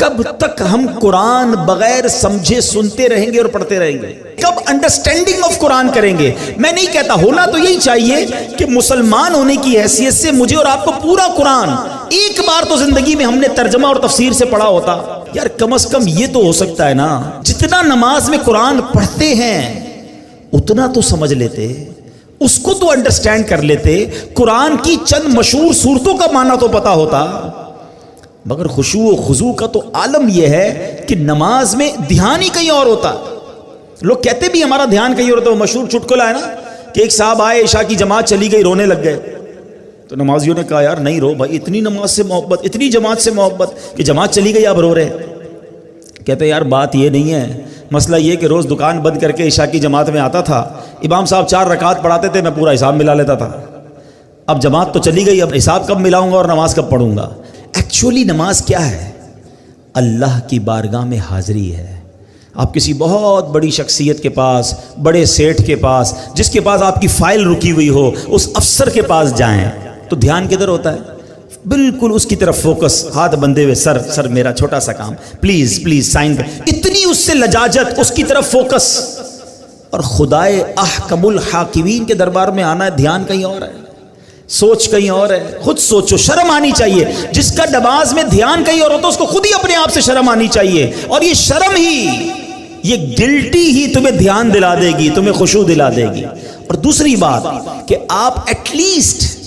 کب تک ہم قرآن بغیر سمجھے سنتے رہیں گے اور پڑھتے رہیں گے؟ کب انڈرسٹینڈنگ آف قرآن کریں گے؟ میں نہیں کہتا، ہونا تو یہی چاہیے کہ مسلمان ہونے کی حیثیت سے مجھے اور آپ کو پورا قرآن ایک بار تو زندگی میں ہم نے ترجمہ اور تفسیر سے پڑھا ہوتا۔ یار کم از کم یہ تو ہو سکتا ہے نا، جتنا نماز میں قرآن پڑھتے ہیں اتنا تو سمجھ لیتے، اس کو تو انڈرسٹینڈ کر لیتے، قرآن کی چند مشہور صورتوں کا معنی تو پتا ہوتا۔ مگر خشوع و خضوع کا تو عالم یہ ہے کہ نماز میں دھیان ہی کہیں اور ہوتا۔ لوگ کہتے بھی ہمارا دھیان کہیں اور ہوتا۔ وہ مشہور چٹکلا ہے نا کہ ایک صاحب آئے، عشاء کی جماعت چلی گئی، رونے لگ گئے، تو نمازیوں نے کہا یار نہیں رو بھائی، اتنی نماز سے محبت، اتنی جماعت سے محبت کہ جماعت چلی گئی آپ رو رہے۔ کہتے یار بات یہ نہیں ہے، مسئلہ یہ کہ روز دکان بند کر کے عشاء کی جماعت میں آتا تھا، امام صاحب 4 رکعت پڑھاتے تھے، میں پورا حساب ملا لیتا تھا۔ اب جماعت تو چلی گئی، اب حساب کب ملاؤں گا اور نماز کب پڑھوں گا؟ ایکچولی نماز کیا ہے؟ اللہ کی بارگاہ میں حاضری ہے۔ آپ کسی بہت بڑی شخصیت کے پاس، بڑے سیٹھ کے پاس، جس کے پاس آپ کی فائل رکی ہوئی ہو، اس افسر کے پاس جائیں تو دھیان کدھر ہوتا ہے؟ بالکل اس کی طرف فوکس، ہاتھ بندھے ہوئے، سر میرا چھوٹا سا کام، پلیز سائن کر، اتنی اس سے لجاجت، اس کی طرف فوکس۔ اور خدائے احکم الحاکمین کے دربار میں آنا ہے، دھیان کہیں اور ہے، سوچ کہیں اور ہے۔ خود سوچو، شرم آنی چاہیے۔ جس کا نماز میں دھیان کہیں اور ہوتا ہے اس کو خود ہی اپنے آپ سے شرم آنی چاہیے، اور یہ شرم ہی، یہ گلٹی ہی تمہیں دھیان دلا دے گی، تمہیں خشوع دلا دے گی۔ اور دوسری بات کہ آپ ایٹ لیسٹ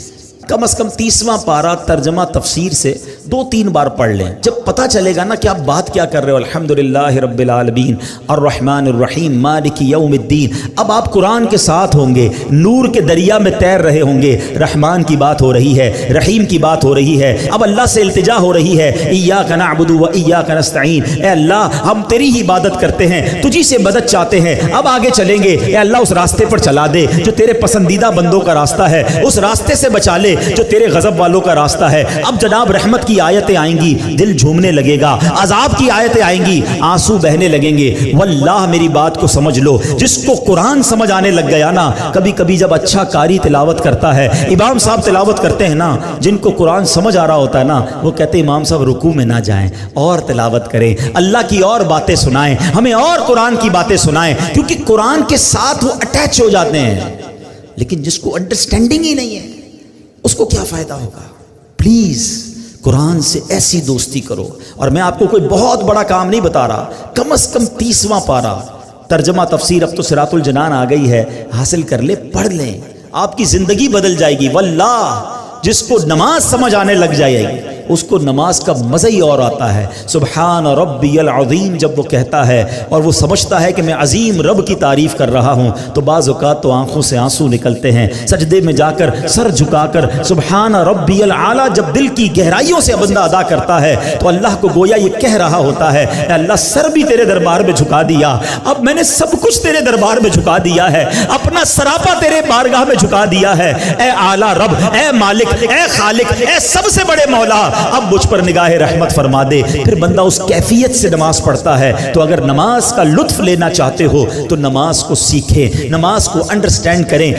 کم از کم 30واں پارہ ترجمہ تفسیر سے 2-3 بار پڑھ لیں، جب پتہ چلے گا نا کہ آپ بات کیا کر رہے ہو۔ الحمدللہ رب العالمین الرحمن الرحیم مالک یوم الدین۔ اب آپ قرآن کے ساتھ ہوں گے، نور کے دریا میں تیر رہے ہوں گے، رحمان کی بات ہو رہی ہے، رحیم کی بات ہو رہی ہے، اب اللہ سے التجا ہو رہی ہے، ایاک نعبد و ایاک نستعین، اے اللہ ہم تیری ہی عبادت کرتے ہیں، تجھی سے مدد چاہتے ہیں۔ اب آگے چلیں گے، اے اللہ اس راستے پر چلا دے جو تیرے پسندیدہ بندوں کا راستہ ہے، اس راستے سے بچا لے جو تیرے غضب والوں کا راستہ ہے۔ اب جناب رحمت کی آیتیں آئیں گی، دل جھومنے لگے گا، عذاب کی آیتیں آئیں گی، آنسو بہنے لگیں گے۔ واللہ میری بات کو سمجھ لو، جس کو قرآن سمجھ آنے لگ گیا نا، کبھی کبھی جب اچھا قاری تلاوت کرتا ہے، امام صاحب تلاوت کرتے ہیں نا، جن کو قرآن سمجھ آ رہا ہوتا ہے نا، وہ کہتے ہیں امام صاحب رکوع میں نہ جائیں، اور تلاوت کریں، اللہ کی اور باتیں سنائیں، ہمیں اور قرآن کی باتیں سنائیں، کیونکہ قرآن کے ساتھ وہ اٹیچ ہو جاتے ہیں۔ لیکن جس کو انڈرسٹینڈنگ ہی نہیں ہے اس کو کیا فائدہ ہوگا؟ پلیز قرآن سے ایسی دوستی کرو۔ اور میں آپ کو کوئی بہت بڑا کام نہیں بتا رہا، کم از کم 30واں پارہ ترجمہ تفسیر، اب تو صراط الجنان آ گئی ہے، حاصل کر لے، پڑھ لیں، آپ کی زندگی بدل جائے گی۔ واللہ جس کو نماز سمجھ آنے لگ جائے گی اس کو نماز کا مزہ ہی اور آتا ہے۔ سبحان ربی العظیم جب وہ کہتا ہے اور وہ سمجھتا ہے کہ میں عظیم رب کی تعریف کر رہا ہوں، تو بعض اوقات تو آنکھوں سے آنسو نکلتے ہیں۔ سجدے میں جا کر سر جھکا کر سبحان ربی العالی جب دل کی گہرائیوں سے بندہ ادا کرتا ہے تو اللہ کو گویا یہ کہہ رہا ہوتا ہے، اے اللہ سر بھی تیرے دربار میں جھکا دیا، اب میں نے سب کچھ تیرے دربار میں جھکا دیا ہے، اپنا سراپا تیرے بارگاہ میں جھکا دیا ہے، اے اعلیٰ رب، اے مالک، اے خالق، اے سب سے بڑے مولا، اب مجھ پر نگاہ رحمت فرما دے۔ پھر بندہ اس کیفیت سے نماز پڑھتا ہے۔ تو اگر نماز کا لطف لینا چاہتے ہو تو نماز کو سیکھیں، نماز کو انڈرسٹینڈ کریں۔